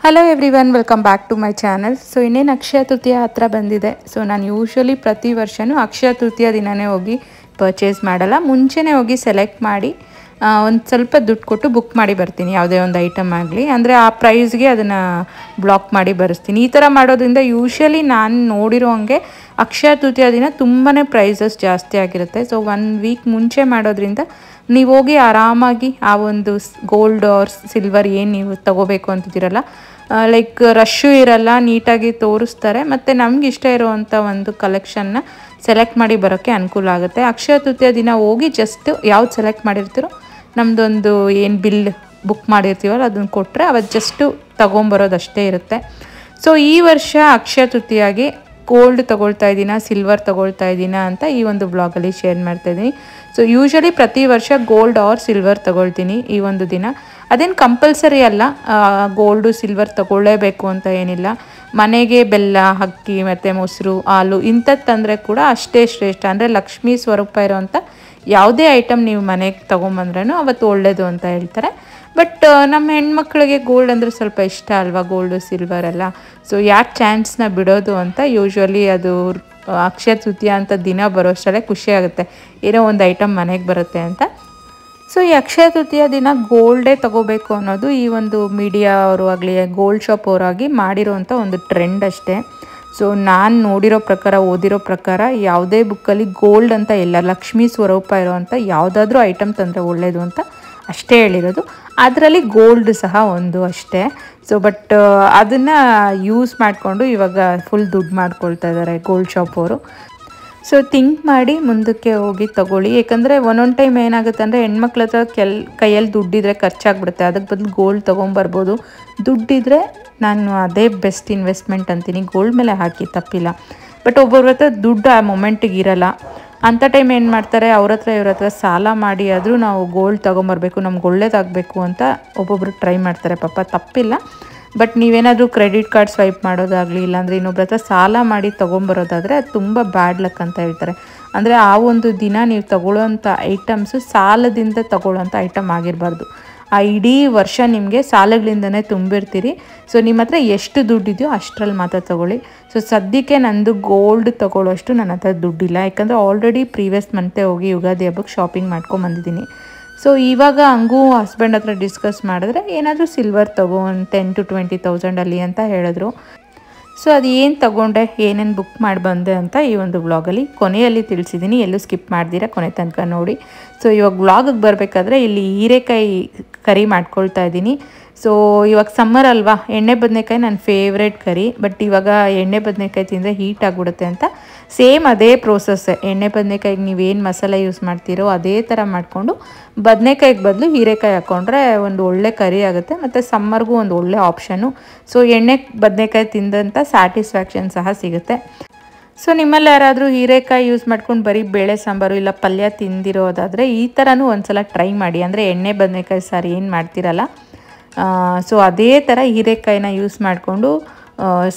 Hello everyone, welcome back to my channel. So ಇನ್ನೇನು ಅಕ್ಷಯ ತೃತೀಯ ಹತ್ರ ಬಂದಿದೆ. ಸೊ ನಾನು ಯೂಶ್ವಲಿ ಪ್ರತಿ ವರ್ಷವೂ ಅಕ್ಷಯ ತೃತೀಯ ದಿನವೇ ಹೋಗಿ ಪರ್ಚೇಸ್ ಮಾಡಲ್ಲ, ಮುಂಚೆನೇ ಹೋಗಿ ಸೆಲೆಕ್ಟ್ ಮಾಡಿ ಒಂದು ಸ್ವಲ್ಪ ದುಡ್ಡು ಕೊಟ್ಟು ಬುಕ್ ಮಾಡಿ ಬರ್ತೀನಿ. ಯಾವುದೇ ಒಂದು ಐಟಮ್ ಆಗಲಿ ಅಂದರೆ ಆ ಪ್ರೈಸ್ಗೆ ಅದನ್ನು ಬ್ಲಾಕ್ ಮಾಡಿ ಬರೆಸ್ತೀನಿ. ಈ ಥರ ಮಾಡೋದ್ರಿಂದ ಯೂಶ್ವಲಿ ನಾನು ನೋಡಿರೋ ಹಂಗೆ ಅಕ್ಷಯ ತೃತೀಯ ದಿನ ತುಂಬಾ ಪ್ರೈಸಸ್ ಜಾಸ್ತಿ ಆಗಿರುತ್ತೆ. ಸೊ 1 ವೀಕ್ ಮುಂಚೆ ಮಾಡೋದ್ರಿಂದ ನೀವು ಹೋಗಿ ಆರಾಮಾಗಿ ಆ ಒಂದು ಗೋಲ್ಡ್ ಆರ್ ಸಿಲ್ವರ್ ಏನು ನೀವು ತೊಗೋಬೇಕು ಅಂತಿದ್ದೀರಲ್ಲ, ಲೈಕ್ ರಶ್ಶು ಇರಲ್ಲ, ನೀಟಾಗಿ ತೋರಿಸ್ತಾರೆ ಮತ್ತು ನಮ್ಗೆ ಇಷ್ಟ ಇರೋವಂಥ ಒಂದು ಕಲೆಕ್ಷನ್ನ ಸೆಲೆಕ್ಟ್ ಮಾಡಿ ಬರೋಕ್ಕೆ ಅನುಕೂಲ ಆಗುತ್ತೆ. ಅಕ್ಷಯ ತೃತೀಯ ದಿನ ಹೋಗಿ ಜಸ್ಟ್ ಯಾವ್ದು ಸೆಲೆಕ್ಟ್ ಮಾಡಿರ್ತೀರೋ ನಮ್ಮದೊಂದು ಏನು ಬಿಲ್ ಬುಕ್ ಮಾಡಿರ್ತೀವಲ್ಲ ಅದನ್ನು ಕೊಟ್ಟರೆ ಅವತ್ತು ಜಸ್ಟು ತೊಗೊಂಬರೋದಷ್ಟೇ ಇರುತ್ತೆ. ಸೊ ಈ ವರ್ಷ ಅಕ್ಷಯ ತೃತೀಯಾಗಿ ಗೋಲ್ಡ್ ತೊಗೊಳ್ತಾ ಇದ್ದೀನ, ಸಿಲ್ವರ್ ತೊಗೊಳ್ತಾ ಇದ್ದೀನ ಅಂತ ಈ ಒಂದು ಬ್ಲಾಗಲ್ಲಿ ಶೇರ್ ಮಾಡ್ತಾಯಿದ್ದೀನಿ. ಸೊ ಯೂಶ್ವಲಿ ಪ್ರತಿ ವರ್ಷ ಗೋಲ್ಡ್ ಆರ್ ಸಿಲ್ವರ್ ತೊಗೊಳ್ತೀನಿ ಈ ಒಂದು ದಿನ. ಅದೇನು ಕಂಪಲ್ಸರಿ ಅಲ್ಲ, ಗೋಲ್ಡು ಸಿಲ್ವರ್ ತೊಗೊಳ್ಳೇಬೇಕು ಅಂತ ಏನಿಲ್ಲ. ಮನೆಗೆ ಬೆಲ್ಲ, ಅಕ್ಕಿ ಮತ್ತು ಮೊಸರು, ಹಾಲು ಇಂಥದ್ದು ತಂದರೆ ಕೂಡ ಅಷ್ಟೇ ಶ್ರೇಷ್ಠ. ಅಂದರೆ ಲಕ್ಷ್ಮೀ ಸ್ವರೂಪ ಇರೋವಂಥ ಯಾವುದೇ ಐಟಮ್ ನೀವು ಮನೆಗೆ ತೊಗೊಂಬಂದ್ರೂ ಅವತ್ತು ಒಳ್ಳೆಯದು ಅಂತ ಹೇಳ್ತಾರೆ. ಬಟ್ ನಮ್ಮ ಹೆಣ್ಮಕ್ಳಿಗೆ ಗೋಲ್ಡ್ ಅಂದರೆ ಸ್ವಲ್ಪ ಇಷ್ಟ ಅಲ್ವಾ, ಗೋಲ್ಡು ಸಿಲ್ವರ್ ಎಲ್ಲ. ಸೊ ಯಾಕೆ ಚಾನ್ಸ್ನ ಬಿಡೋದು ಅಂತ ಯೂಶ್ವಲಿ ಅದು ಅಕ್ಷಯ ತೃತೀಯ ಅಂತ ದಿನ ಬರೋಷ್ಟರಲ್ಲೇ ಖುಷಿಯಾಗುತ್ತೆ, ಏನೋ ಒಂದು ಐಟಮ್ ಮನೆಗೆ ಬರುತ್ತೆ ಅಂತ. ಸೊ ಈ ಅಕ್ಷಯ ತೃತೀಯ ದಿನ ಗೋಲ್ಡೇ ತೊಗೋಬೇಕು ಅನ್ನೋದು ಈ ಒಂದು ಮೀಡಿಯಾ ಅವರು ಆಗಲಿ ಗೋಲ್ಡ್ ಶಾಪ್ ಅವರಾಗಿ ಮಾಡಿರೋವಂಥ ಒಂದು ಟ್ರೆಂಡ್ ಅಷ್ಟೇ. ಸೊ ನಾನು ನೋಡಿರೋ ಪ್ರಕಾರ, ಓದಿರೋ ಪ್ರಕಾರ ಯಾವುದೇ ಬುಕ್ಕಲ್ಲಿ ಗೋಲ್ಡ್ ಅಂತ ಇಲ್ಲ, ಲಕ್ಷ್ಮೀ ಸ್ವರೂಪ ಇರೋವಂಥ ಯಾವುದಾದ್ರೂ ಐಟಮ್ ತಂದರೆ ಒಳ್ಳೆಯದು ಅಂತ ಅಷ್ಟೇ ಹೇಳಿರೋದು. ಅದರಲ್ಲಿ ಗೋಲ್ಡ್ ಸಹ ಒಂದು ಅಷ್ಟೇ. ಸೊ ಬಟ್ ಅದನ್ನು ಯೂಸ್ ಮಾಡಿಕೊಂಡು ಇವಾಗ ಫುಲ್ ದುಡ್ಡು ಮಾಡ್ಕೊಳ್ತಾ ಇದ್ದಾರೆ ಗೋಲ್ಡ್ ಶಾಪ್ ಅವರು. ಸೊ ಥಿಂಕ್ ಮಾಡಿ ಮುಂದಕ್ಕೆ ಹೋಗಿ ತೊಗೊಳ್ಳಿ. ಯಾಕಂದರೆ ಒಂದೊಂದು ಟೈಮ್ ಏನಾಗುತ್ತೆ ಅಂದರೆ ಹೆಣ್ಮಕ್ಳ ಹತ್ರ ಕೈಯಲ್ಲಿ ದುಡ್ಡಿದ್ರೆ ಖರ್ಚಾಗ್ಬಿಡುತ್ತೆ, ಅದಕ್ಕೆ ಬದಲು ಗೋಲ್ಡ್ ತೊಗೊಂಬರ್ಬೋದು. ದುಡ್ಡಿದ್ರೆ ನಾನು ಅದೇ ಬೆಸ್ಟ್ ಇನ್ವೆಸ್ಟ್ಮೆಂಟ್ ಅಂತೀನಿ, ಗೋಲ್ಡ್ ಮೇಲೆ ಹಾಕಿ ತಪ್ಪಿಲ್ಲ. ಬಟ್ ಒಬ್ಬೊಬ್ರ ಹತ್ರ ದುಡ್ಡು ಆ ಮೊಮೆಂಟಿಗೆ ಇರಲ್ಲ, ಅಂಥ ಟೈಮ್ ಏನು ಮಾಡ್ತಾರೆ, ಇವ್ರ ಹತ್ರ ಸಾಲ ಮಾಡಿ ಆದರೂ ನಾವು ಗೋಲ್ಡ್ ತೊಗೊಂಬರ್ಬೇಕು, ನಮ್ಗೆ ಒಳ್ಳೇದಾಗಬೇಕು ಅಂತ ಒಬ್ಬೊಬ್ರು ಟ್ರೈ ಮಾಡ್ತಾರೆ. ಪಾಪ ತಪ್ಪಿಲ್ಲ. ಬಟ್ ನೀವೇನಾದರೂ ಕ್ರೆಡಿಟ್ ಕಾರ್ಡ್ ಸ್ವೈಪ್ ಮಾಡೋದಾಗಲಿ, ಇಲ್ಲಾಂದರೆ ಇನ್ನೊಬ್ರ ಹತ್ರ ಸಾಲ ಮಾಡಿ ತೊಗೊಂಬರೋದಾದರೆ ಅದು ತುಂಬ ಬ್ಯಾಡ್ ಲಕ್ ಅಂತ ಹೇಳ್ತಾರೆ. ಅಂದರೆ ಆ ಒಂದು ದಿನ ನೀವು ತೊಗೊಳ್ಳೋವಂಥ ಐಟಮ್ಸು ಸಾಲದಿಂದ ತೊಗೊಳ್ಳೋವಂಥ ಐಟಮ್ ಆಗಿರಬಾರ್ದು. ಆ ಇಡೀ ವರ್ಷ ನಿಮಗೆ ಸಾಲಗಳಿಂದನೇ ತುಂಬಿರ್ತೀರಿ. ಸೊ ನಿಮ್ಮ ಹತ್ರ ಎಷ್ಟು ದುಡ್ಡಿದೆಯೋ ಅಷ್ಟರಲ್ಲಿ ಮಾತ್ರ ತೊಗೊಳ್ಳಿ. ಸೊ ಸದ್ಯಕ್ಕೆ ನಂದು ಗೋಲ್ಡ್ ತೊಗೊಳ್ಳೋಷ್ಟು ನನ್ನ ಹತ್ರ ದುಡ್ಡಿಲ್ಲ, ಯಾಕಂದರೆ ಆಲ್ರೆಡಿ ಪ್ರೀವಿಯಸ್ ಮಂತೇ ಹೋಗಿ ಯುಗಾದಿ ಹಬ್ಬಕ್ಕೆ ಶಾಪಿಂಗ್ ಮಾಡ್ಕೊಂಬಂದಿದ್ದೀನಿ. ಸೊ ಇವಾಗ ಹಂಗೂ ಹಸ್ಬೆಂಡ್ ಹತ್ರ ಡಿಸ್ಕಸ್ ಮಾಡಿದ್ರೆ ಏನಾದರೂ ಸಿಲ್ವರ್ ತೊಗೋ, ಒಂದು 10,000 to 20,000 ಅಂತ ಹೇಳಿದ್ರು. ಸೊ ಅದು ಏನು ತೊಗೊಂಡೆ, ಏನೇನು ಬುಕ್ ಮಾಡಿ ಬಂದೆ ಅಂತ ಈ ಒಂದು ವ್ಲಾಗಲ್ಲಿ ಕೊನೆಯಲ್ಲಿ ತಿಳಿಸಿದ್ದೀನಿ. ಎಲ್ಲೂ ಸ್ಕಿಪ್ ಮಾಡ್ದಿರ ಕೊನೆ ತನಕ ನೋಡಿ. ಸೊ ಇವಾಗ ವ್ಲಾಗಿಗೆ ಬರಬೇಕಾದ್ರೆ ಇಲ್ಲಿ ಹೀರೆಕಾಯಿ ಕರಿ ಮಾಡ್ಕೊಳ್ತಾ ಇದ್ದೀನಿ. ಸೊ ಇವಾಗ ಸಮ್ಮರ್ ಅಲ್ವಾ, ಎಣ್ಣೆ ಬದನೆಕಾಯಿ ನನ್ನ ಫೇವ್ರೇಟ್ ಕರಿ. ಬಟ್ ಇವಾಗ ಎಣ್ಣೆ ಬದನೆಕಾಯಿ ತಿಂದರೆ ಹೀಟ್ ಆಗಿಬಿಡುತ್ತೆ ಅಂತ ಸೇಮ್ ಅದೇ ಪ್ರೋಸೆಸ್ಸೇ. ಎಣ್ಣೆ ಬದನೆಕಾಯಿಗೆ ನೀವೇನು ಮಸಾಲೆ ಯೂಸ್ ಮಾಡ್ತೀರೋ ಅದೇ ಥರ ಮಾಡಿಕೊಂಡು ಬದನೆಕಾಯಿಗೆ ಬದಲು ಹೀರೆಕಾಯಿ ಹಾಕ್ಕೊಂಡ್ರೆ ಒಂದು ಒಳ್ಳೆ ಕರಿ ಆಗುತ್ತೆ, ಮತ್ತು ಸಮ್ಮರ್ಗೂ ಒಂದು ಒಳ್ಳೆ ಆಪ್ಷನು. ಸೊ ಎಣ್ಣೆ ಬದನೆಕಾಯಿ ತಿಂದಂಥ ಸ್ಯಾಟಿಸ್ಫ್ಯಾಕ್ಷನ್ ಸಹ ಸಿಗುತ್ತೆ. ಸೊ ನಿಮ್ಮಲ್ಲಿ ಯಾರಾದರೂ ಹೀರೆಕಾಯಿ ಯೂಸ್ ಮಾಡ್ಕೊಂಡು ಬರೀ ಬೇಳೆ ಸಾಂಬಾರು ಇಲ್ಲ ಪಲ್ಯ ತಿಂದಿರೋದಾದರೆ ಈ ಥರನೂ ಒಂದು ಸಲ ಟ್ರೈ ಮಾಡಿ. ಅಂದರೆ ಎಣ್ಣೆ ಬದನೆಕಾಯಿ ಸಾರು ಏನು ಮಾಡ್ತೀರಲ್ಲ, ಸೊ ಅದೇ ಥರ ಹೀರೆಕಾಯಿನ ಯೂಸ್ ಮಾಡಿಕೊಂಡು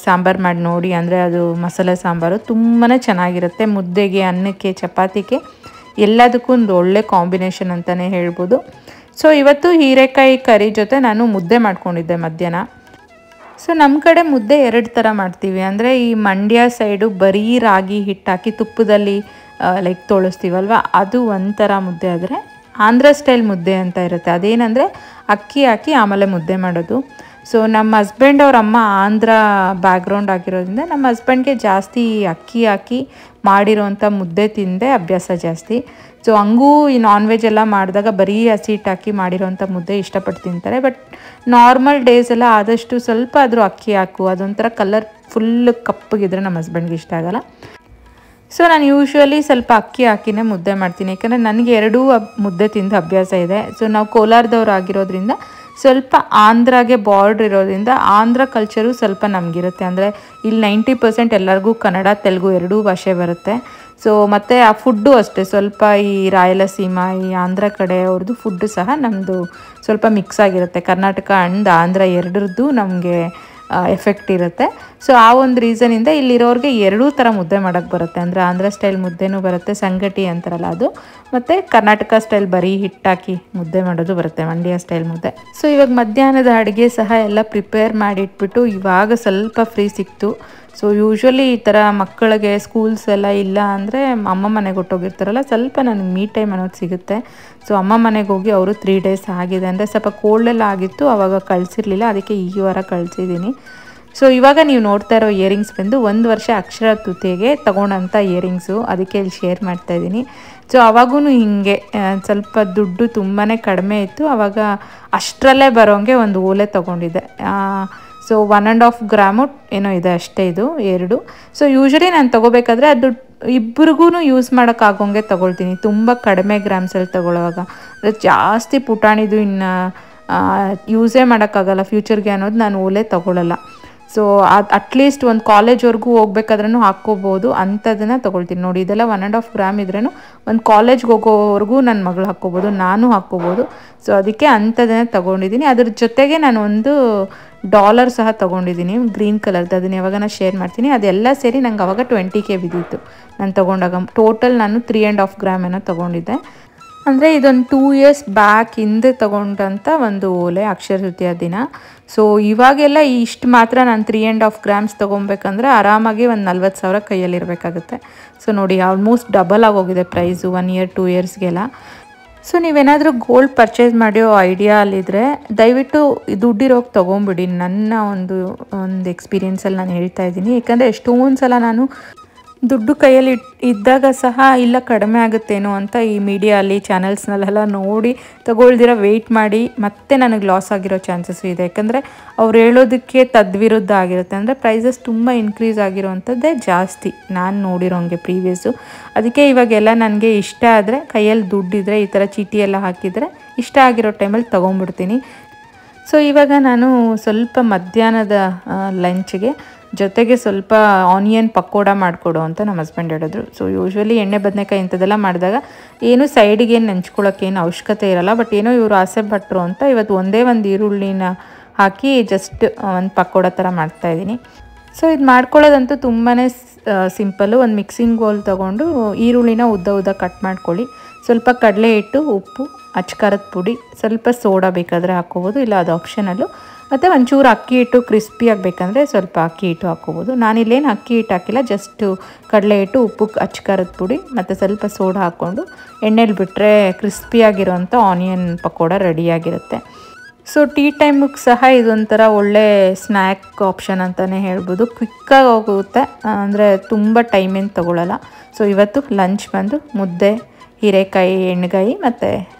ಸಾಂಬಾರು ಮಾಡಿ ನೋಡಿ. ಅಂದರೆ ಅದು ಮಸಾಲೆ ಸಾಂಬಾರು ತುಂಬಾ ಚೆನ್ನಾಗಿರುತ್ತೆ. ಮುದ್ದೆಗೆ, ಅನ್ನಕ್ಕೆ, ಚಪಾತಿಗೆ ಎಲ್ಲದಕ್ಕೂ ಒಂದು ಒಳ್ಳೆ ಕಾಂಬಿನೇಷನ್ ಅಂತಲೇ ಹೇಳ್ಬೋದು. ಸೊ ಇವತ್ತು ಹೀರೆಕಾಯಿ ಕರಿ ಜೊತೆ ನಾನು ಮುದ್ದೆ ಮಾಡ್ಕೊಂಡಿದ್ದೆ ಮಧ್ಯಾಹ್ನ. ಸೊ ನಮ್ಮ ಕಡೆ ಮುದ್ದೆ 2 ಥರ ಮಾಡ್ತೀವಿ. ಅಂದರೆ ಈ ಮಂಡ್ಯ ಸೈಡು ಬರೀ ರಾಗಿ ಹಿಟ್ಟು ಹಾಕಿ ತುಪ್ಪದಲ್ಲಿ ಲೈಕ್ ತೋಳಿಸ್ತೀವಲ್ವ, ಅದು ಒಂಥರ ಮುದ್ದೆ. ಆದರೆ ಆಂಧ್ರ ಸ್ಟೈಲ್ ಮುದ್ದೆ ಅಂತ ಇರುತ್ತೆ, ಅದೇನೆಂದರೆ ಅಕ್ಕಿ ಹಾಕಿ ಆಮೇಲೆ ಮುದ್ದೆ ಮಾಡೋದು. ಸೊ ನಮ್ಮ ಹಸ್ಬೆಂಡ್ ಅವ್ರ ಅಮ್ಮ ಆಂಧ್ರ ಬ್ಯಾಕ್ಗ್ರೌಂಡ್ ಆಗಿರೋದ್ರಿಂದ ನಮ್ಮ ಹಸ್ಬೆಂಡ್ಗೆ ಜಾಸ್ತಿ ಅಕ್ಕಿ ಹಾಕಿ ಮಾಡಿರೋವಂಥ ಮುದ್ದೆ ತಿಂದೆ ಅಭ್ಯಾಸ ಜಾಸ್ತಿ. ಸೊ ಹಂಗೂ ಈ ನಾನ್ ವೆಜ್ ಎಲ್ಲ ಮಾಡಿದಾಗ ಬರೀ ಹಸಿ ಹಿಟ್ಟು ಹಾಕಿ ಮಾಡಿರೋವಂಥ ಮುದ್ದೆ ಇಷ್ಟಪಟ್ಟು ತಿಂತಾರೆ. ಬಟ್ ನಾರ್ಮಲ್ ಡೇಸ್ ಎಲ್ಲ ಆದಷ್ಟು ಸ್ವಲ್ಪ ಆದರೂ ಅಕ್ಕಿ ಹಾಕು, ಅದೊಂಥರ ಕಲರ್ ಫುಲ್ ಕಪ್ಪಗಿದ್ರೆ ನಮ್ಮ ಹಸ್ಬೆಂಡ್ಗೆ ಇಷ್ಟ ಆಗೋಲ್ಲ. ಸೊ ನಾನು ಯೂಶ್ವಲಿ ಸ್ವಲ್ಪ ಅಕ್ಕಿ ಹಾಕಿನೇ ಮುದ್ದೆ ಮಾಡ್ತೀನಿ, ಯಾಕಂದರೆ ನನಗೆ 2 ಮುದ್ದೆ ತಿಂದು ಅಭ್ಯಾಸ ಇದೆ. ಸೊ ನಾವು ಕೋಲಾರದವ್ರು ಆಗಿರೋದ್ರಿಂದ ಸ್ವಲ್ಪ ಆಂಧ್ರಾಗೆ ಬಾರ್ಡ್ರ್ ಇರೋದ್ರಿಂದ ಆಂಧ್ರ ಕಲ್ಚರು ಸ್ವಲ್ಪ ನಮಗಿರುತ್ತೆ. ಅಂದರೆ ಇಲ್ಲಿ 90% ಎಲ್ಲರಿಗೂ ಕನ್ನಡ, ತೆಲುಗು 2 ಭಾಷೆ ಬರುತ್ತೆ. ಸೊ ಮತ್ತು ಆ ಫುಡ್ಡು ಅಷ್ಟೇ ಸ್ವಲ್ಪ ಈ ರಾಯಲಸೀಮಾ, ಈ ಆಂಧ್ರ ಕಡೆ ಅವ್ರದ್ದು ಫುಡ್ಡು ಸಹ ನಮ್ಮದು ಸ್ವಲ್ಪ ಮಿಕ್ಸ್ ಆಗಿರುತ್ತೆ. ಕರ್ನಾಟಕ ಆ್ಯಂಡ್ ಆಂಧ್ರ 2ರದ್ದು ನಮಗೆ ಎಫೆಕ್ಟ್ ಇರುತ್ತೆ. ಸೊ ಆ ಒಂದು ರೀಸನಿಂದ ಇಲ್ಲಿರೋರಿಗೆ ಎರಡೂ ಥರ ಮುದ್ದೆ ಮಾಡೋಕ್ಕೆ ಬರುತ್ತೆ. ಅಂದರೆ ಆಂಧ್ರ ಸ್ಟೈಲ್ ಮುದ್ದೆನೂ ಬರುತ್ತೆ, ಸಂಗಟಿ ಅಂತಾರಲ್ಲ ಅದು, ಮತ್ತು ಕರ್ನಾಟಕ ಸ್ಟೈಲ್ ಬರೀ ಹಿಟ್ಟಾಕಿ ಮುದ್ದೆ ಮಾಡೋದು ಬರುತ್ತೆ, ಮಂಡ್ಯ ಸ್ಟೈಲ್ ಮುದ್ದೆ. ಸೊ ಇವಾಗ ಮಧ್ಯಾಹ್ನದ ಅಡುಗೆ ಸಹ ಎಲ್ಲ ಪ್ರಿಪೇರ್ ಮಾಡಿಟ್ಬಿಟ್ಟು ಇವಾಗ ಸ್ವಲ್ಪ ಫ್ರೀ ಸಿಕ್ತು. ಸೊ ಯೂಶ್ವಲಿ ಈ ಥರ ಮಕ್ಕಳಿಗೆ ಸ್ಕೂಲ್ಸ್ ಎಲ್ಲ ಇಲ್ಲ ಅಂದರೆ ಅಮ್ಮ ಮನೆಗೆ ಹೊಟ್ಟೋಗಿರ್ತಾರಲ್ಲ, ಸ್ವಲ್ಪ ನನಗೆ ಮೀ ಟೈಮ್ ಅನ್ನೋದು ಸಿಗುತ್ತೆ. ಸೊ ಅಮ್ಮ ಮನೆಗೆ ಹೋಗಿ ಅವರು 3 ಡೇಸ್ ಆಗಿದೆ, ಅಂದರೆ ಸ್ವಲ್ಪ ಕೋಲ್ಡೆಲ್ಲ ಆಗಿತ್ತು, ಆವಾಗ ಕಳಿಸಿರ್ಲಿಲ್ಲ, ಅದಕ್ಕೆ ಈ ವಾರ ಕಳಿಸಿದ್ದೀನಿ. ಸೊ ಇವಾಗ ನೀವು ನೋಡ್ತಾ ಇರೋ ಇಯರಿಂಗ್ಸ್ ಬಂದು 1 ವರ್ಷ ಅಕ್ಷರ ತೃತೀಯಗೆ ತೊಗೊಂಡಂಥ ಇಯರಿಂಗ್ಸು, ಅದಕ್ಕೆ ಇಲ್ಲಿ ಶೇರ್ ಮಾಡ್ತಾಯಿದ್ದೀನಿ. ಸೊ ಅವಾಗೂ ಹಿಂಗೆ ಸ್ವಲ್ಪ ದುಡ್ಡು ತುಂಬಾ ಕಡಿಮೆ ಇತ್ತು, ಆವಾಗ ಅಷ್ಟರಲ್ಲೇ ಬರೋಂಗೆ ಒಂದು ಓಲೆ ತೊಗೊಂಡಿದ್ದೆ. ಸೊ 1.5 ಗ್ರಾಮು ಏನೋ ಇದೆ ಅಷ್ಟೇ, ಇದು 2. ಸೊ ಯೂಶ್ವಲಿ ನಾನು ತೊಗೋಬೇಕಾದ್ರೆ ಅದು ಇಬ್ಬರಿಗೂ ಯೂಸ್ ಮಾಡೋಕ್ಕಾಗೋಂಗೆ ತೊಗೊಳ್ತೀನಿ, ತುಂಬ ಕಡಿಮೆ ಗ್ರಾಮ್ಸಲ್ಲಿ ತೊಗೊಳ್ಳೋವಾಗ. ಅದು ಜಾಸ್ತಿ ಪುಟಾಣಿದು ಇನ್ನು ಯೂಸೇ ಮಾಡೋಕ್ಕಾಗಲ್ಲ ಫ್ಯೂಚರ್ಗೆ ಅನ್ನೋದು ನಾನು ಓಲೆ ತೊಗೊಳ್ಳಲ್ಲ. ಸೊ ಅದು ಅಟ್ಲೀಸ್ಟ್ ಒಂದು ಕಾಲೇಜ್ವರೆಗೂ ಹೋಗ್ಬೇಕಾದ್ರೂ ಹಾಕ್ಕೋಬೋದು ಅಂಥದ್ದನ್ನು ತೊಗೊಳ್ತೀನಿ. ನೋಡಿ ಇದೆಲ್ಲ 1.5 ಗ್ರಾಮ್ ಇದ್ರೂ ಒಂದು ಕಾಲೇಜ್ಗೆ ಹೋಗೋವರೆಗೂ ನನ್ನ ಮಗಳು ಹಾಕ್ಕೋಬೋದು, ನಾನು ಹಾಕ್ಕೋಬೋದು. ಸೊ ಅದಕ್ಕೆ ಅಂಥದ್ದನ್ನು ತೊಗೊಂಡಿದ್ದೀನಿ. ಅದ್ರ ಜೊತೆಗೆ ನಾನು ಒಂದು ಡಾಲರ್ ಸಹ ತೊಗೊಂಡಿದ್ದೀನಿ ಗ್ರೀನ್ ಕಲರ್ದು, ಅದನ್ನು ಯಾವಾಗ ನಾನು ಶೇರ್ ಮಾಡ್ತೀನಿ. ಅದೆಲ್ಲ ಸೇರಿ ನಂಗೆ ಅವಾಗ 20K ಬಿದ್ದಿತ್ತು ನಾನು ತೊಗೊಂಡಾಗ. ಟೋಟಲ್ ನಾನು 3.5 ಗ್ರಾಮ್ ಏನೋ ತೊಗೊಂಡಿದ್ದೆ. ಅಂದರೆ ಇದೊಂದು 2 ಇಯರ್ಸ್ ಬ್ಯಾಕ್ ಹಿಂದೆ ತೊಗೊಂಡಂಥ ಒಂದು ಓಲೆ ಅಕ್ಷರ ತೃತೀಯ ದಿನ. ಸೊ ಇವಾಗೆಲ್ಲ ಇಷ್ಟು ಮಾತ್ರ ನಾನು 3.5 ಗ್ರಾಮ್ಸ್ ತೊಗೊಬೇಕಂದ್ರೆ ಆರಾಮಾಗಿ ಒಂದು 40,000 ಕೈಯಲ್ಲಿರಬೇಕಾಗುತ್ತೆ. ಸೊ ನೋಡಿ ಆಲ್ಮೋಸ್ಟ್ ಡಬಲ್ ಆಗೋಗಿದೆ ಪ್ರೈಸು 1 ಇಯರ್ 2 ಇಯರ್ಸ್ಗೆಲ್ಲ. ಸೊ ನೀವೇನಾದರೂ ಗೋಲ್ಡ್ ಪರ್ಚೇಸ್ ಮಾಡೋ ಐಡಿಯಾ ಅಲ್ಲಿದ್ದರೆ ದಯವಿಟ್ಟು ದುಡ್ಡಿರೋಗಿ ತೊಗೊಂಬಿಡಿ. ನನ್ನ ಒಂದು ಎಕ್ಸ್ಪೀರಿಯೆನ್ಸಲ್ಲಿ ನಾನು ಹೇಳ್ತಾ ಇದ್ದೀನಿ. ಯಾಕಂದರೆ ಎಷ್ಟೊಂದು ಸಲ ನಾನು ದುಡ್ಡು ಕೈಯಲ್ಲಿ ಇದ್ದಾಗ ಸಹ ಇಲ್ಲ ಕಡಿಮೆ ಆಗುತ್ತೇನೋ ಅಂತ ಈ ಮೀಡಿಯಲ್ಲಿ ಚಾನಲ್ಸ್ನಲ್ಲೆಲ್ಲ ನೋಡಿ ತಗೊಳ್ದಿರ ವೆಯ್ಟ್ ಮಾಡಿ ಮತ್ತೆ ನನಗೆ ಲಾಸ್ ಆಗಿರೋ ಚಾನ್ಸಸ್ಸು ಇದೆ. ಯಾಕಂದರೆ ಅವ್ರು ಹೇಳೋದಕ್ಕೆ ತದ್ವಿರುದ್ಧ ಆಗಿರುತ್ತೆ. ಅಂದರೆ ಪ್ರೈಸಸ್ ತುಂಬ ಇನ್ಕ್ರೀಸ್ ಆಗಿರೋವಂಥದ್ದೇ ಜಾಸ್ತಿ ನಾನು ನೋಡಿರೋಂಗೆ ಪ್ರೀವಿಯಸ್ಸು. ಅದಕ್ಕೆ ಇವಾಗೆಲ್ಲ ನನಗೆ ಇಷ್ಟ ಆದರೆ ಕೈಯಲ್ಲಿ ದುಡ್ಡಿದ್ರೆ ಈ ಥರ ಚೀಟಿ ಎಲ್ಲ ಹಾಕಿದರೆ ಇಷ್ಟ ಆಗಿರೋ ಟೈಮಲ್ಲಿ ತೊಗೊಂಬಿಡ್ತೀನಿ. ಸೊ ಇವಾಗ ನಾನು ಸ್ವಲ್ಪ ಮಧ್ಯಾಹ್ನದ ಲಂಚ್ಗೆ ಜೊತೆಗೆ ಸ್ವಲ್ಪ ಆನಿಯನ್ ಪಕೋಡ ಮಾಡಿಕೊಡು ಅಂತ ನಮ್ಮ ಹಸ್ಬೆಂಡ್ ಹೇಳಿದ್ರು. ಸೊ ಯೂಶ್ವಲಿ ಎಣ್ಣೆ ಬದನೆಕಾಯಿ ಇಂಥದ್ದೆಲ್ಲ ಮಾಡಿದಾಗ ಏನು ಸೈಡಿಗೇನು ನೆಂಚ್ಕೊಳ್ಳೋಕ್ಕೇನು ಅವಶ್ಯಕತೆ ಇರೋಲ್ಲ. ಬಟ್ ಏನೋ ಇವರು ಆಸೆ ಪಟ್ಟರು ಅಂತ ಇವತ್ತು ಒಂದೇ ಒಂದು ಈರುಳ್ಳಿನ ಹಾಕಿ ಜಸ್ಟ್ ಒಂದು ಪಕೋಡ ಥರ ಮಾಡ್ತಾಯಿದ್ದೀನಿ. ಸೊ ಇದು ಮಾಡ್ಕೊಳ್ಳೋದಂತೂ ತುಂಬಾ ಸಿಂಪಲ್ಲು. ಒಂದು ಮಿಕ್ಸಿಂಗ್ ಬೌಲ್ ತೊಗೊಂಡು ಈರುಳ್ಳಿನ ಉದ್ದ ಕಟ್ ಮಾಡ್ಕೊಳ್ಳಿ. ಸ್ವಲ್ಪ ಕಡಲೆ ಹಿಟ್ಟು, ಉಪ್ಪು, ಅಚ್ಕಾರದ ಪುಡಿ, ಸ್ವಲ್ಪ ಸೋಡಾ ಬೇಕಾದರೆ ಹಾಕ್ಕೋಬೋದು, ಇಲ್ಲ ಅದು ಆಪ್ಷನಲ್ಲು. ಮತ್ತು ಒಂಚೂರು ಅಕ್ಕಿ ಹಿಟ್ಟು ಕ್ರಿಸ್ಪಿ ಆಗಬೇಕಂದ್ರೆ ಸ್ವಲ್ಪ ಅಕ್ಕಿ ಹಿಟ್ಟು ಹಾಕ್ಕೋಬೋದು. ನಾನಿಲ್ಲೇನು ಅಕ್ಕಿ ಹಿಟ್ಟು ಹಾಕಿಲ್ಲ, ಜಸ್ಟು ಕಡಲೆ ಹಿಟ್ಟು, ಉಪ್ಪು, ಅಚ್ಕಾರದ ಪುಡಿ ಮತ್ತು ಸ್ವಲ್ಪ ಸೋಡಾ ಹಾಕ್ಕೊಂಡು ಎಣ್ಣೆಲಿ ಬಿಟ್ಟರೆ ಕ್ರಿಸ್ಪಿಯಾಗಿರೋಂಥ ಆನಿಯನ್ ಪಕೋಡ ರೆಡಿಯಾಗಿರುತ್ತೆ. ಸೊ ಟೀ ಟೈಮಿಗೆ ಸಹ ಇದೊಂಥರ ಒಳ್ಳೆ ಸ್ನ್ಯಾಕ್ ಆಪ್ಷನ್ ಅಂತಲೇ ಹೇಳ್ಬೋದು. ಕ್ವಿಕ್ಕಾಗಿ ಹೋಗುತ್ತೆ, ಅಂದರೆ ತುಂಬ ಟೈಮೇನು ತೊಗೊಳ್ಳಲ್ಲ. ಸೊ ಇವತ್ತು ಲಂಚ್ ಬಂದು ಮುದ್ದೆ, ಹೀರೆಕಾಯಿ ಎಣ್ಣೆಗಾಯಿ ಮತ್ತು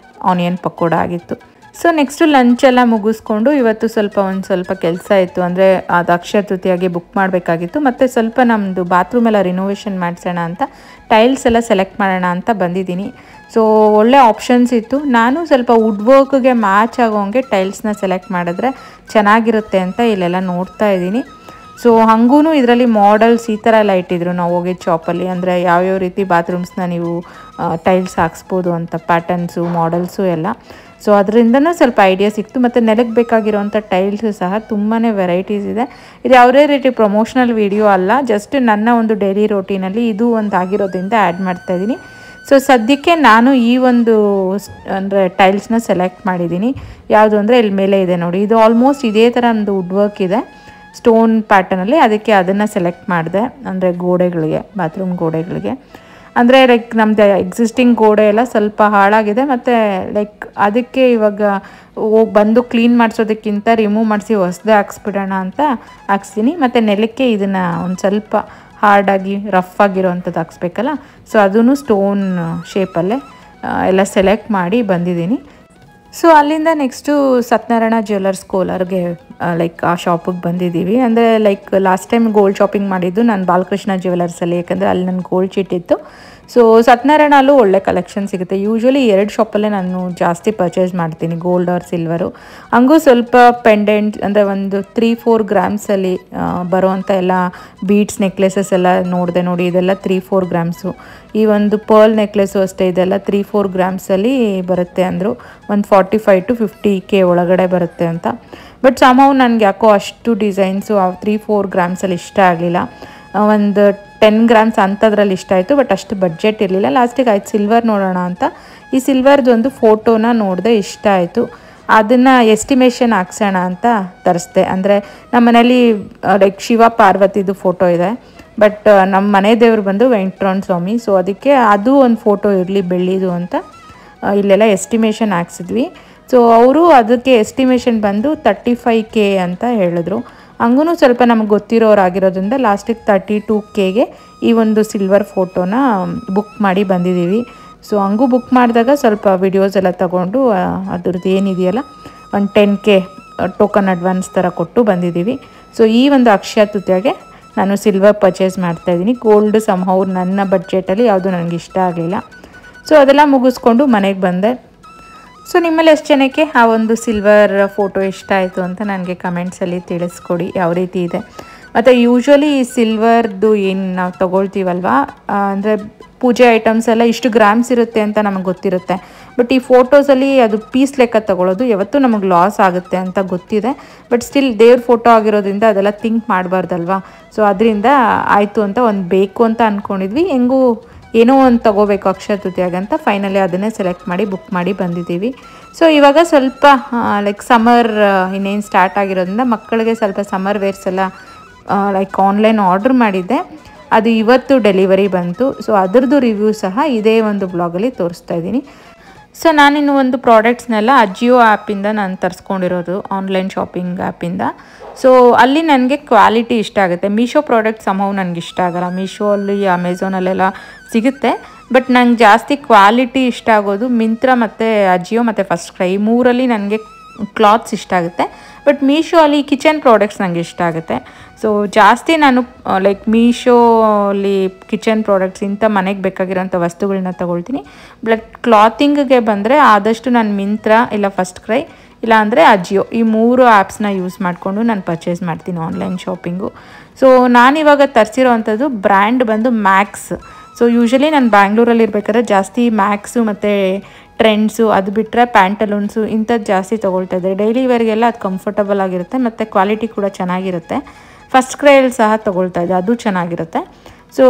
ಆನಿಯನ್ ಪಕೋಡ ಆಗಿತ್ತು. ಸೊ ನೆಕ್ಸ್ಟು ಲಂಚೆಲ್ಲ ಮುಗಿಸ್ಕೊಂಡು ಇವತ್ತು ಒಂದು ಸ್ವಲ್ಪ ಕೆಲಸ ಇತ್ತು. ಅಂದರೆ ಅದು ಅಕ್ಷಯ ತೃತೀಯಾಗಿ ಬುಕ್ ಮಾಡಬೇಕಾಗಿತ್ತು. ಮತ್ತು ಸ್ವಲ್ಪ ನಮ್ಮದು ಬಾತ್ರೂಮ್ ಎಲ್ಲ ರಿನೋವೇಷನ್ ಮಾಡಿಸೋಣ ಅಂತ ಟೈಲ್ಸ್ ಎಲ್ಲ ಸೆಲೆಕ್ಟ್ ಮಾಡೋಣ ಅಂತ ಬಂದಿದ್ದೀನಿ. ಸೊ ಒಳ್ಳೆ ಆಪ್ಷನ್ಸ್ ಇತ್ತು. ನಾನು ಸ್ವಲ್ಪ ವುಡ್ ವರ್ಕ್ಗೆ ಮ್ಯಾಚ್ ಆಗೋಂಗೆ ಟೈಲ್ಸ್ನ ಸೆಲೆಕ್ಟ್ ಮಾಡಿದ್ರೆ ಚೆನ್ನಾಗಿರುತ್ತೆ ಅಂತ ಇಲ್ಲೆಲ್ಲ ನೋಡ್ತಾ ಇದ್ದೀನಿ. ಸೊ ಹಾಗೂ ಇದರಲ್ಲಿ ಮಾಡಲ್ಸ್ ಈ ಥರ ಎಲ್ಲ ಇಟ್ಟಿದ್ರು ನಾವು ಹೋಗಿದ್ದ ಶಾಪಲ್ಲಿ. ಅಂದರೆ ಯಾವ್ಯಾವ ರೀತಿ ಬಾತ್ರೂಮ್ಸ್ನ ನೀವು ಟೈಲ್ಸ್ ಹಾಕ್ಸ್ಬೋದು ಅಂತ ಪ್ಯಾಟರ್ನ್ಸು, ಮಾಡಲ್ಸು ಎಲ್ಲ. ಸೊ ಅದರಿಂದನೂ ಸ್ವಲ್ಪ ಐಡಿಯಾ ಸಿಕ್ತು. ಮತ್ತು ನೆಲಕ್ಕೆ ಬೇಕಾಗಿರೋವಂಥ ಟೈಲ್ಸು ಸಹ ತುಂಬಾ ವೆರೈಟೀಸ್ ಇದೆ. ಇದು ಯಾವುದೇ ರೀತಿ ಪ್ರಮೋಷನಲ್ ವಿಡಿಯೋ ಅಲ್ಲ, ಜಸ್ಟ್ ನನ್ನ ಒಂದು ಡೈಲಿ ರೋಟೀನಲ್ಲಿ ಇದು ಒಂದು ಆಗಿರೋದ್ರಿಂದ ಆ್ಯಡ್ ಮಾಡ್ತಾಯಿದ್ದೀನಿ. ಸೊ ಸದ್ಯಕ್ಕೆ ನಾನು ಈ ಒಂದು ಅಂದರೆ ಟೈಲ್ಸ್ನ ಸೆಲೆಕ್ಟ್ ಮಾಡಿದ್ದೀನಿ. ಯಾವುದು ಅಂದರೆ ಇಲ್ಲಿ ಮೇಲೆ ಇದೆ ನೋಡಿ, ಇದು ಆಲ್ಮೋಸ್ಟ್ ಇದೇ ಥರ ಒಂದು ವುಡ್ ವರ್ಕ್ ಇದೆ ಸ್ಟೋನ್ ಪ್ಯಾಟರ್ನಲ್ಲಿ. ಅದಕ್ಕೆ ಅದನ್ನು ಸೆಲೆಕ್ಟ್ ಮಾಡಿದೆ. ಅಂದರೆ ಗೋಡೆಗಳಿಗೆ, ಬಾತ್ರೂಮ್ ಗೋಡೆಗಳಿಗೆ. ಅಂದರೆ ಲೈಕ್ ನಮ್ಮದು ಎಕ್ಸಿಸ್ಟಿಂಗ್ ಗೋಡೆ ಎಲ್ಲ ಸ್ವಲ್ಪ ಹಾಳಾಗಿದೆ. ಮತ್ತು ಲೈಕ್ ಅದಕ್ಕೆ ಇವಾಗ ಬಂದು ಕ್ಲೀನ್ ಮಾಡಿಸೋದಕ್ಕಿಂತ ರಿಮೂವ್ ಮಾಡಿಸಿ ಹೊಸದೇ ಹಾಕ್ಸ್ಬಿಡೋಣ ಅಂತ ಹಾಕ್ಸ್ತೀನಿ. ಮತ್ತು ನೆಲಕ್ಕೆ ಇದನ್ನು ಒಂದು ಸ್ವಲ್ಪ ಹಾರ್ಡಾಗಿ ರಫ್ ಆಗಿರೋವಂಥದ್ದು ಹಾಕ್ಸ್ಬೇಕಲ್ಲ, ಸೊ ಅದೂ ಸ್ಟೋನ್ ಶೇಪಲ್ಲೇ ಎಲ್ಲ ಸೆಲೆಕ್ಟ್ ಮಾಡಿ ಬಂದಿದ್ದೀನಿ. ಸೊ ಅಲ್ಲಿಂದ ನೆಕ್ಸ್ಟು ಸತ್ಯನಾರಾಯಣ ಜ್ಯುವೆಲ್ಲರ್ಸ್ ಕೋಲಾರ್ಗೆ ಲೈಕ್ ಆ ಶಾಪಿಗೆ ಬಂದಿದ್ದೀವಿ. ಅಂದರೆ like last time gold shopping ಮಾಡಿದ್ದು ನಾನು ಬಾಲಕೃಷ್ಣ ಜ್ಯುವೆಲ್ಲರ್ಸಲ್ಲಿ, ಯಾಕಂದರೆ ಅಲ್ಲಿ ನನ್ನ ಗೋಲ್ಡ್ ಚೀಟ್ ಇತ್ತು. ಸೊ ಸತ್ಯನಾರಾಯಣಲ್ಲೂ ಒಳ್ಳೆ ಕಲೆಕ್ಷನ್ ಸಿಗುತ್ತೆ. ಯೂಶ್ವಲಿ 2 ಶಾಪಲ್ಲೇ ನಾನು ಜಾಸ್ತಿ ಪರ್ಚೇಸ್ ಮಾಡ್ತೀನಿ, ಗೋಲ್ಡ್ ಆರ್ ಸಿಲ್ವರು. ಹಂಗೂ ಸ್ವಲ್ಪ ಪೆಂಡೆಂಟ್ ಅಂದರೆ ಒಂದು 3-4 ಗ್ರಾಮ್ಸಲ್ಲಿ ಬರುವಂಥ ಎಲ್ಲ ಬೀಡ್ಸ್ ನೆಕ್ಲೆಸಸ್ ಎಲ್ಲ ನೋಡಿದೆ ನೋಡಿ. ಇದೆಲ್ಲ 3-4 ಗ್ರಾಮ್ಸು. ಈ ಒಂದು ಪರ್ಲ್ ನೆಕ್ಲೆಸು ಅಷ್ಟೇ, ಇದೆಲ್ಲ 3-4 ಗ್ರಾಮ್ಸಲ್ಲಿ ಬರುತ್ತೆ ಅಂದರು. ಒಂದು 45 to 50K ಒಳಗಡೆ ಬರುತ್ತೆ ಅಂತ. ಬಟ್ ಸಮ್ಹೌ ನನಗೆ ಯಾಕೋ ಅಷ್ಟು ಡಿಸೈನ್ಸು 3-4 ಗ್ರಾಮ್ಸಲ್ಲಿ ಇಷ್ಟ ಆಗಲಿಲ್ಲ. ಒಂದು 10 ಗ್ರಾಮ್ಸ್ ಅಂಥದ್ರಲ್ಲಿ ಇಷ್ಟ ಆಯಿತು, ಬಟ್ ಅಷ್ಟು ಬಡ್ಜೆಟ್ ಇರಲಿಲ್ಲ. ಲಾಸ್ಟಿಗೆ ಆಯ್ತು ಸಿಲ್ವರ್ ನೋಡೋಣ ಅಂತ ಈ ಸಿಲ್ವರ್ದು ಒಂದು ಫೋಟೋನ ನೋಡಿದೆ, ಇಷ್ಟ ಆಯಿತು. ಅದನ್ನು ಎಸ್ಟಿಮೇಷನ್ ಹಾಕ್ಸೋಣ ಅಂತ ತರಿಸ್ದೆ. ಅಂದರೆ ನಮ್ಮ ಮನೇಲಿ ಲೈಕ್ ಶಿವ ಪಾರ್ವತಿದು ಫೋಟೋ ಇದೆ, ಬಟ್ ನಮ್ಮ ಮನೆ ದೇವರು ಬಂದು ವೆಂಕಟರಮಣ ಸ್ವಾಮಿ. ಸೊ ಅದಕ್ಕೆ ಅದು ಒಂದು ಫೋಟೋ ಇರಲಿ ಬೆಳ್ಳಿದು ಅಂತ ಇಲ್ಲೆಲ್ಲ ಎಸ್ಟಿಮೇಷನ್ ಹಾಕ್ಸಿದ್ವಿ. ಸೊ ಅವರು ಅದಕ್ಕೆ ಎಸ್ಟಿಮೇಷನ್ ಬಂದು 35K ಅಂತ ಹೇಳಿದ್ರು. ಹಂಗೂ ಸ್ವಲ್ಪ ನಮಗೆ ಗೊತ್ತಿರೋರಾಗಿರೋದ್ರಿಂದ ಲಾಸ್ಟಿಗೆ 32Kಗೆ ಈ ಒಂದು ಸಿಲ್ವರ್ ಫೋಟೋನ ಬುಕ್ ಮಾಡಿ ಬಂದಿದ್ದೀವಿ. ಸೊ ಹಂಗೂ ಬುಕ್ ಮಾಡಿದಾಗ ಸ್ವಲ್ಪ ವಿಡಿಯೋಸ್ ಎಲ್ಲ ತಗೊಂಡು ಅದ್ರದ್ದು ಏನಿದೆಯಲ್ಲ ಒಂದು 10K ಟೋಕನ್ ಅಡ್ವಾನ್ಸ್ ಥರ ಕೊಟ್ಟು ಬಂದಿದ್ದೀವಿ. ಸೊ ಈ ಒಂದು ಅಕ್ಷಯ ತೃತೀಯಗೆ ನಾನು ಸಿಲ್ವರ್ ಪರ್ಚೇಸ್ ಮಾಡ್ತಾಯಿದ್ದೀನಿ. ಗೋಲ್ಡ್ ಸಮ್ಹೌ ನನ್ನ ಬಡ್ಜೆಟಲ್ಲಿ ಯಾವುದು ನನಗೆ ಇಷ್ಟ ಆಗಲಿಲ್ಲ. ಸೊ ಅದೆಲ್ಲ ಮುಗಿಸ್ಕೊಂಡು ಮನೆಗೆ ಬಂದೆ. ಸೊ ನಿಮ್ಮಲ್ಲಿ ಎಷ್ಟು ಜನಕ್ಕೆ ಆ ಒಂದು ಸಿಲ್ವರ್ ಫೋಟೋ ಇಷ್ಟ ಆಯಿತು ಅಂತ ನನಗೆ ಕಮೆಂಟ್ಸಲ್ಲಿ ತಿಳಿಸ್ಕೊಡಿ, ಯಾವ ರೀತಿ ಇದೆ. ಮತ್ತು ಯೂಶ್ವಲಿ ಈ ಸಿಲ್ವರ್ದು ಏನು ನಾವು ತೊಗೊಳ್ತೀವಲ್ವ, ಅಂದರೆ ಪೂಜೆ ಐಟಮ್ಸ್ ಎಲ್ಲ ಇಷ್ಟು ಗ್ರಾಮ್ಸ್ ಇರುತ್ತೆ ಅಂತ ನಮಗೆ ಗೊತ್ತಿರುತ್ತೆ. ಬಟ್ ಈ ಫೋಟೋಸಲ್ಲಿ ಅದು ಪೀಸ್ ಲೆಕ್ಕ ತೊಗೊಳ್ಳೋದು ಯಾವತ್ತೂ ನಮಗೆ ಲಾಸ್ ಆಗುತ್ತೆ ಅಂತ ಗೊತ್ತಿದೆ. ಬಟ್ ಸ್ಟಿಲ್ ದೇವ್ರ ಫೋಟೋ ಆಗಿರೋದ್ರಿಂದ ಅದೆಲ್ಲ ಥಿಂಕ್ ಮಾಡಬಾರ್ದಲ್ವ. ಸೊ ಅದರಿಂದ ಆಯಿತು ಅಂತ ಒಂದು ಬೇಕು ಅಂತ ಅಂದ್ಕೊಂಡಿದ್ವಿ. ಹೆಂಗೂ ಏನೋ ಒಂದು ತೊಗೋಬೇಕು ಅಕ್ಷಯ ತೃತೀಯಗಂತ ಫೈನಲಿ ಅದನ್ನೇ ಸೆಲೆಕ್ಟ್ ಮಾಡಿ ಬುಕ್ ಮಾಡಿ ಬಂದಿದ್ದೀವಿ. ಸೊ ಇವಾಗ ಸ್ವಲ್ಪ ಲೈಕ್ ಸಮ್ಮರ್ ಇನ್ನೇನು ಸ್ಟಾರ್ಟ್ ಆಗಿರೋದ್ರಿಂದ ಮಕ್ಕಳಿಗೆ ಸ್ವಲ್ಪ ಸಮ್ಮರ್ ವೇರ್ಸ್ ಎಲ್ಲ ಲೈಕ್ ಆನ್ಲೈನ್ ಆರ್ಡ್ರ್ ಮಾಡಿದ್ದೆ. ಅದು ಇವತ್ತು ಡೆಲಿವರಿ ಬಂತು. ಸೊ ಅದರದ್ದು ರಿವ್ಯೂ ಸಹ ಇದೇ ಒಂದು ಬ್ಲಾಗಲ್ಲಿ ತೋರಿಸ್ತಾ ಇದ್ದೀನಿ. ಸೊ ನಾನಿನ್ನು ಒಂದು ಪ್ರಾಡಕ್ಟ್ಸ್ನೆಲ್ಲ ಅಜಿಯೋ ಆ್ಯಪಿಂದ ನಾನು ತರಿಸ್ಕೊಂಡಿರೋದು, ಆನ್ಲೈನ್ ಶಾಪಿಂಗ್ ಆ್ಯಪಿಂದ. ಸೊ ಅಲ್ಲಿ ನನಗೆ ಕ್ವಾಲಿಟಿ ಇಷ್ಟ ಆಗುತ್ತೆ. ಮೀಶೋ ಪ್ರಾಡಕ್ಟ್ ಸಮ್ಹೌ ನನಗೆ ಇಷ್ಟ ಆಗೋಲ್ಲ. ಮೀಶೋ ಅಲ್ಲಿ ಅಮೆಝಾನಲ್ಲೆಲ್ಲ ಸಿಗುತ್ತೆ, ಬಟ್ ನಂಗೆ ಜಾಸ್ತಿ ಕ್ವಾಲಿಟಿ ಇಷ್ಟ ಆಗೋದು ಮಿಂತ್ರಾ ಮತ್ತು ಅಜಿಯೋ ಮತ್ತು ಫಸ್ಟ್ ಕ್ರೈ. ಈ ಮೂರಲ್ಲಿ ನನಗೆ ಕ್ಲಾತ್ಸ್ ಇಷ್ಟ ಆಗುತ್ತೆ. ಬಟ್ ಮೀಶೋ ಅಲ್ಲಿ ಕಿಚನ್ ಪ್ರಾಡಕ್ಟ್ಸ್ ನನಗೆ ಇಷ್ಟ ಆಗುತ್ತೆ. ಸೊ ಜಾಸ್ತಿ ನಾನು ಲೈಕ್ ಮೀಶೋ ಅಲ್ಲಿ ಕಿಚನ್ ಪ್ರಾಡಕ್ಟ್ಸ್ ಇಂಥ ಮನೆಗೆ ಬೇಕಾಗಿರೋಂಥ ವಸ್ತುಗಳನ್ನ ತೊಗೊಳ್ತೀನಿ. ಬಟ್ ಕ್ಲಾತಿಂಗ್ಗೆ ಬಂದರೆ ಆದಷ್ಟು ನಾನು ಮಿಂತ್ರಾ ಇಲ್ಲ ಫಸ್ಟ್ ಕ್ರೈ ಇಲ್ಲ ಅಂದರೆ ಅಜಿಯೋ ಈ 3 ಆ್ಯಪ್ಸ್ನ ಯೂಸ್ ಮಾಡಿಕೊಂಡು ನಾನು ಪರ್ಚೇಸ್ ಮಾಡ್ತೀನಿ ಆನ್ಲೈನ್ ಶಾಪಿಂಗು. ಸೊ ನಾನಿವಾಗ ತರಿಸಿರೋ ಅಂಥದ್ದು ಬ್ರ್ಯಾಂಡ್ ಬಂದು ಮ್ಯಾಕ್ಸ್. ಸೊ ಯೂಶ್ವಲಿ ನಾನು ಬ್ಯಾಂಗ್ಳೂರಲ್ಲಿ ಇರ್ಬೇಕಾದ್ರೆ ಜಾಸ್ತಿ ಮ್ಯಾಕ್ಸು ಮತ್ತು ಟ್ರೆಂಡ್ಸು ಅದು ಬಿಟ್ಟರೆ ಪ್ಯಾಂಟಲೂನ್ಸು ಇಂಥದ್ದು ಜಾಸ್ತಿ ತೊಗೊಳ್ತಾ ಇದ್ದೆ. ಡೈಲಿ ವೇರ್ಗೆಲ್ಲ ಅದು ಕಂಫರ್ಟಬಲ್ ಆಗಿರುತ್ತೆ ಮತ್ತು ಕ್ವಾಲಿಟಿ ಕೂಡ ಚೆನ್ನಾಗಿರುತ್ತೆ. ಫಸ್ಟ್ ಕ್ರೈಯಲ್ಲಿ ಸಹ ತೊಗೊಳ್ತಾ ಇದ್ದೆ, ಅದು ಚೆನ್ನಾಗಿರುತ್ತೆ. ಸೊ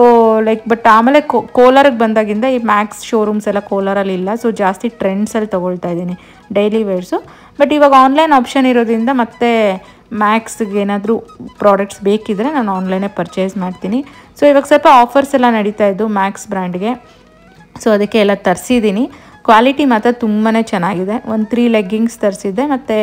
ಲೈಕ್ ಬಟ್ ಆಮೇಲೆ ಕೋಲಾರಿಗೆ ಬಂದಾಗಿಂದ ಈ ಮ್ಯಾಕ್ಸ್ ಶೋರೂಮ್ಸ್ ಎಲ್ಲ ಕೋಲಾರಲ್ಲಿ ಇಲ್ಲ. ಸೊ ಜಾಸ್ತಿ ಟ್ರೆಂಡ್ಸಲ್ಲಿ ತೊಗೊಳ್ತಾ ಇದ್ದೀನಿ ಡೈಲಿ ವೇರ್ಸು. ಬಟ್ ಇವಾಗ ಆನ್ಲೈನ್ ಆಪ್ಷನ್ ಇರೋದ್ರಿಂದ ಮತ್ತೆ ಮ್ಯಾಕ್ಸ್ಗೆ ಏನಾದರೂ ಪ್ರಾಡಕ್ಟ್ಸ್ ಬೇಕಿದ್ದರೆ ನಾನು ಆನ್ಲೈನೇ ಪರ್ಚೇಸ್ ಮಾಡ್ತೀನಿ. ಸೊ ಇವಾಗ ಸ್ವಲ್ಪ ಆಫರ್ಸ್ ಎಲ್ಲ ನಡೀತಾ ಇದ್ದು ಮ್ಯಾಕ್ಸ್ ಬ್ರ್ಯಾಂಡ್ಗೆ. ಸೊ ಅದಕ್ಕೆ ಎಲ್ಲ ತರಿಸಿದ್ದೀನಿ. ಕ್ವಾಲಿಟಿ ಮಾತ್ರ ತುಂಬಾ ಚೆನ್ನಾಗಿದೆ. ಒಂದು 3 ಲೆಗ್ಗಿಂಗ್ಸ್ ತರಿಸಿದ್ದೆ ಮತ್ತು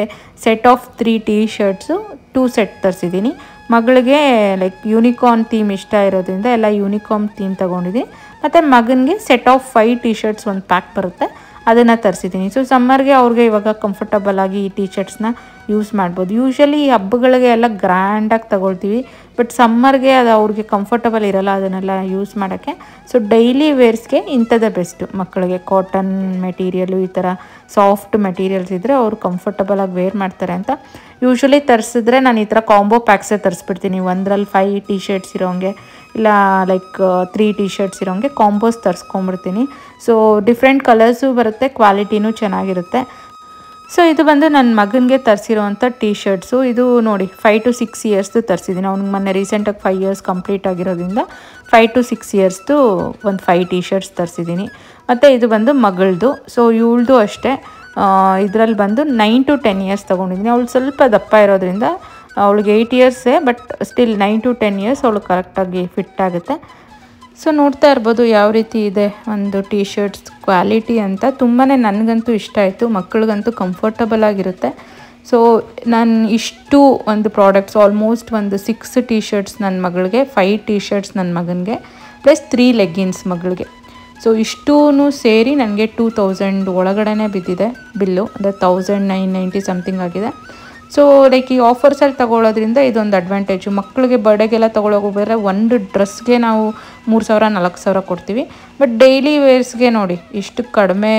set of 3 T shirts 2 set ತರಿಸಿದ್ದೀನಿ. ಮಗಳಿಗೆ ಲೈಕ್ ಯೂನಿಕಾರ್ನ್ ಥೀಮ್ ಇಷ್ಟ ಇರೋದ್ರಿಂದ ಎಲ್ಲ ಯೂನಿಕಾರ್ನ್ ಥೀಮ್ ತೊಗೊಂಡಿದ್ದೀನಿ. ಮತ್ತು ಮಗನಿಗೆ ಸೆಟ್ ಆಫ್ 5 ಟೀ ಶರ್ಟ್ಸ್ ಒಂದು ಪ್ಯಾಕ್ ಬರುತ್ತೆ, ಅದನ್ನು ತರಿಸಿದ್ದೀನಿ. ಸೊ ಸಮ್ಮರ್ಗೆ ಅವ್ರಿಗೆ ಇವಾಗ ಕಂಫರ್ಟಬಲ್ ಆಗಿ ಈ ಟೀ ಶರ್ಟ್ಸ್ನ ಯೂಸ್ ಮಾಡ್ಬೋದು. ಯೂಶ್ವಲಿ ಈ ಹಬ್ಬಗಳಿಗೆ ಎಲ್ಲ ಗ್ರ್ಯಾಂಡಾಗಿ ತೊಗೊಳ್ತೀವಿ, ಬಟ್ ಸಮ್ಮರ್ಗೆ ಅದು ಅವ್ರಿಗೆ ಕಂಫರ್ಟಬಲ್ ಇರೋಲ್ಲ ಅದನ್ನೆಲ್ಲ ಯೂಸ್ ಮಾಡೋಕ್ಕೆ. ಸೊ ಡೈಲಿ ವೇರ್ಸ್ಗೆ ಇಂಥದ್ದೇ ಬೆಸ್ಟು. ಮಕ್ಕಳಿಗೆ ಕಾಟನ್ ಮೆಟೀರಿಯಲು ಈ ಥರ ಸಾಫ್ಟ್ ಮೆಟೀರಿಯಲ್ಸ್ ಇದ್ದರೆ ಅವರು ಕಂಫರ್ಟಬಲಾಗಿ ವೇರ್ ಮಾಡ್ತಾರೆ ಅಂತ ಯೂಶ್ವಲಿ ತರಿಸಿದ್ರೆ ನಾನು ಈ ಥರ ಕಾಂಬೋ ಪ್ಯಾಕ್ಸೇ ತರಿಸ್ಬಿಡ್ತೀನಿ. ಒಂದರಲ್ಲಿ 5 ಟೀ ಶರ್ಟ್ಸ್ ಇರೋಂಗೆ ಇಲ್ಲ ಲೈಕ್ 3 ಟೀ ಶರ್ಟ್ಸ್ ಇರೋಂಗೆ ಕಾಂಬೋಸ್ ತರಿಸ್ಕೊಂಬಿಡ್ತೀನಿ. ಸೊ ಡಿಫ್ರೆಂಟ್ ಕಲರ್ಸು ಬರುತ್ತೆ, ಕ್ವಾಲಿಟಿನೂ ಚೆನ್ನಾಗಿರುತ್ತೆ. ಸೊ ಇದು ಬಂದು ನನ್ನ ಮಗನಿಗೆ ತರಿಸಿರೋವಂಥ ಟೀ ಶರ್ಟ್ಸು. ಇದು ನೋಡಿ 5 to 6 ಇಯರ್ಸ್ದು ತರಿಸಿದ್ದೀನಿ. ಅವ್ನಿಗೆ ಮೊನ್ನೆ ರೀಸೆಂಟಾಗಿ 5 ಇಯರ್ಸ್ ಕಂಪ್ಲೀಟ್ ಆಗಿರೋದ್ರಿಂದ 5 to 6 ಇಯರ್ಸ್ದು ಒಂದು 5 ಟೀ ಶರ್ಟ್ಸ್ ತರಿಸಿದ್ದೀನಿ. ಮತ್ತು ಇದು ಬಂದು ಮಗಳದು. ಸೊ ಇವಳದು ಅಷ್ಟೇ, ಇದರಲ್ಲಿ ಬಂದು 9 to 10 ಇಯರ್ಸ್ ತೊಗೊಂಡಿದ್ದೀನಿ. ಅವಳು ಸ್ವಲ್ಪ ದಪ್ಪ ಇರೋದ್ರಿಂದ ಅವಳಿಗೆ 8 ಇಯರ್ಸೇ, ಬಟ್ ಸ್ಟಿಲ್ 9 to 10 ಇಯರ್ಸ್ ಅವಳು ಕರೆಕ್ಟಾಗಿ ಫಿಟ್ ಆಗುತ್ತೆ. ಸೊ ನೋಡ್ತಾ ಇರ್ಬೋದು ಯಾವ ರೀತಿ ಇದೆ ಒಂದು ಟೀ ಶರ್ಟ್ಸ್ ಕ್ವಾಲಿಟಿ ಅಂತ. ತುಂಬಾ ನನಗಂತೂ ಇಷ್ಟ ಆಯಿತು, ಮಕ್ಕಳಿಗಂತೂ ಕಂಫರ್ಟಬಲ್ ಆಗಿರುತ್ತೆ. ಸೊ ನಾನು ಇಷ್ಟು ಒಂದು ಪ್ರಾಡಕ್ಟ್ಸ್ ಆಲ್ಮೋಸ್ಟ್ ಒಂದು 6 ಟೀ ಶರ್ಟ್ಸ್ ನನ್ನ ಮಗಳಿಗೆ, 5 ಟೀ ಶರ್ಟ್ಸ್ ನನ್ನ ಮಗನಿಗೆ, ಪ್ಲಸ್ 3 ಲೆಗ್ಗಿನ್ಸ್ ಮಗಳಿಗೆ. ಸೊ ಇಷ್ಟೂ ಸೇರಿ ನನಗೆ 2000 ಒಳಗಡೆ ಬಿದ್ದಿದೆ ಬಿಲ್ಲು. ಅಂದರೆ 1990 ಸಮಥಿಂಗ್ ಆಗಿದೆ. ಸೊ ಲೈಕ್ ಈ ಆಫರ್ಸಲ್ಲಿ ತೊಗೊಳ್ಳೋದ್ರಿಂದ ಇದೊಂದು ಅಡ್ವಾಂಟೇಜು. ಮಕ್ಕಳಿಗೆ ಬರ್ಡೇಗೆಲ್ಲ ತೊಗೊಳೋಗೋದ್ರೆ ಒಂದು ಡ್ರೆಸ್ಗೆ ನಾವು 3000-4000 ಕೊಡ್ತೀವಿ. ಬಟ್ ಡೈಲಿ ವೇರ್ಸ್ಗೆ ನೋಡಿ ಇಷ್ಟು ಕಡಿಮೆ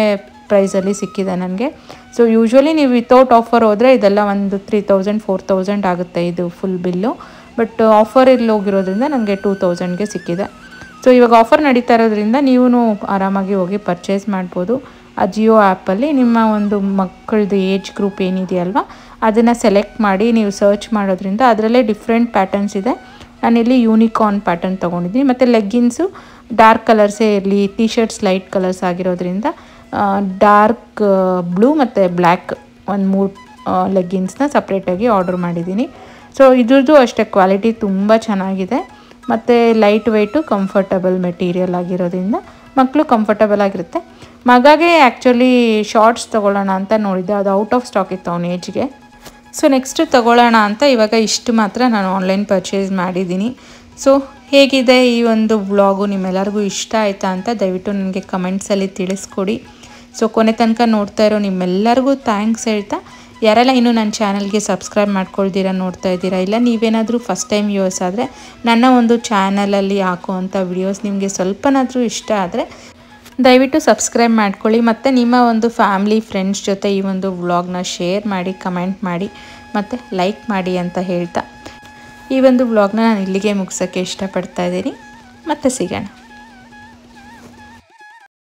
ಪ್ರೈಸಲ್ಲಿ ಸಿಕ್ಕಿದೆ ನನಗೆ. ಸೊ ಯೂಶ್ವಲಿ ನೀವು ವಿತೌಟ್ ಆಫರ್ ಹೋದರೆ ಇದೆಲ್ಲ ಒಂದು 3000-4000 ಆಗುತ್ತೆ ಇದು ಫುಲ್ ಬಿಲ್ಲು. ಬಟ್ ಆಫರ್ ಇಲ್ಲಿ ಹೋಗಿರೋದ್ರಿಂದ ನನಗೆ 2000ಗೆ ಸಿಕ್ಕಿದೆ. ಸೊ ಇವಾಗ ಆಫರ್ ನಡೀತಾ ಇರೋದ್ರಿಂದ ನೀವು ಆರಾಮಾಗಿ ಹೋಗಿ ಪರ್ಚೇಸ್ ಮಾಡ್ಬೋದು. ಅಜಿಯೋ ಆ್ಯಪಲ್ಲಿ ನಿಮ್ಮ ಒಂದು ಮಕ್ಕಳದ್ದು ಏಜ್ ಗ್ರೂಪ್ ಏನಿದೆಯಲ್ವ ಅದನ್ನು ಸೆಲೆಕ್ಟ್ ಮಾಡಿ ನೀವು ಸರ್ಚ್ ಮಾಡೋದ್ರಿಂದ ಅದರಲ್ಲೇ ಡಿಫ್ರೆಂಟ್ ಪ್ಯಾಟರ್ನ್ಸ್ ಇದೆ. ನಾನಿಲ್ಲಿ ಯೂನಿಕಾರ್ನ್ ಪ್ಯಾಟರ್ನ್ ತೊಗೊಂಡಿದ್ದೀನಿ. ಮತ್ತು ಲೆಗ್ಗಿನ್ಸು ಡಾರ್ಕ್ ಕಲರ್ಸೇ ಇರಲಿ, ಟಿ ಶರ್ಟ್ಸ್ ಲೈಟ್ ಕಲರ್ಸ್ ಆಗಿರೋದ್ರಿಂದ ಡಾರ್ಕ್ ಬ್ಲೂ ಮತ್ತು ಬ್ಲ್ಯಾಕ್ ಒಂದು 3 ಲೆಗ್ಗಿನ್ಸ್ನ ಸಪ್ರೇಟಾಗಿ ಆರ್ಡರ್ ಮಾಡಿದ್ದೀನಿ. ಸೊ ಇದ್ರದ್ದು ಅಷ್ಟೇ ಕ್ವಾಲಿಟಿ ತುಂಬ ಚೆನ್ನಾಗಿದೆ ಮತ್ತು ಲೈಟ್ ವೆಯ್ಟು ಕಂಫರ್ಟಬಲ್ ಮೆಟೀರಿಯಲ್ ಆಗಿರೋದ್ರಿಂದ ಮಕ್ಕಳು ಕಂಫರ್ಟಬಲ್ ಆಗಿರುತ್ತೆ. ಮಗಗೆ ಆ್ಯಕ್ಚುಲಿ ಶಾರ್ಟ್ಸ್ ತೊಗೊಳ್ಳೋಣ ಅಂತ ನೋಡಿದ್ದೆ, ಅದು ಔಟ್ ಆಫ್ ಸ್ಟಾಕ್ ಇತ್ತು ಅವನ ಏಜ್ಗೆ. ಸೊ ನೆಕ್ಸ್ಟ್ ತೊಗೊಳ್ಳೋಣ ಅಂತ ಇವಾಗ ಇಷ್ಟು ಮಾತ್ರ ನಾನು ಆನ್ಲೈನ್ ಪರ್ಚೇಸ್ ಮಾಡಿದ್ದೀನಿ. ಸೊ ಹೇಗಿದೆ ಈ ಒಂದು ವ್ಲಾಗು, ನಿಮ್ಮೆಲ್ಲರಿಗೂ ಇಷ್ಟ ಆಯಿತಾ ಅಂತ ದಯವಿಟ್ಟು ನನಗೆ ಕಮೆಂಟ್ಸಲ್ಲಿ ತಿಳಿಸ್ಕೊಡಿ. ಸೊ ಕೊನೆ ತನಕ ನೋಡ್ತಾ ಇರೋ ನಿಮ್ಮೆಲ್ಲರಿಗೂ ಥ್ಯಾಂಕ್ಸ್ ಹೇಳ್ತಾ, ಯಾರೆಲ್ಲ ಇನ್ನೂ ನನ್ನ ಚಾನಲ್ಗೆ ಸಬ್ಸ್ಕ್ರೈಬ್ ಮಾಡ್ಕೊಳ್ತೀರಾ ನೋಡ್ತಾ ಇದ್ದೀರಾ, ಇಲ್ಲ ನೀವೇನಾದರೂ ಫಸ್ಟ್ ಟೈಮ್ ವ್ಯೂವರ್ಸ್ ಆದರೆ ನನ್ನ ಒಂದು ಚಾನಲಲ್ಲಿ ಹಾಕುವಂಥ ವಿಡಿಯೋಸ್ ನಿಮಗೆ ಸ್ವಲ್ಪನಾದರೂ ಇಷ್ಟ ಆದರೆ ದಯವಿಟ್ಟು ಸಬ್ಸ್ಕ್ರೈಬ್ ಮಾಡ್ಕೊಳ್ಳಿ. ಮತ್ತು ನಿಮ್ಮ ಒಂದು ಫ್ಯಾಮ್ಲಿ ಫ್ರೆಂಡ್ಸ್ ಜೊತೆ ಈ ಒಂದು ವ್ಲಾಗ್ನ ಶೇರ್ ಮಾಡಿ, ಕಮೆಂಟ್ ಮಾಡಿ ಮತ್ತು ಲೈಕ್ ಮಾಡಿ ಅಂತ ಹೇಳ್ತಾ ಈ ಒಂದು ವ್ಲಾಗ್ನ ನಾನು ಇಲ್ಲಿಗೆ ಮುಗಿಸೋಕ್ಕೆ ಇಷ್ಟಪಡ್ತಾ ಇದ್ದೀನಿ. ಮತ್ತೆ ಸಿಗೋಣ.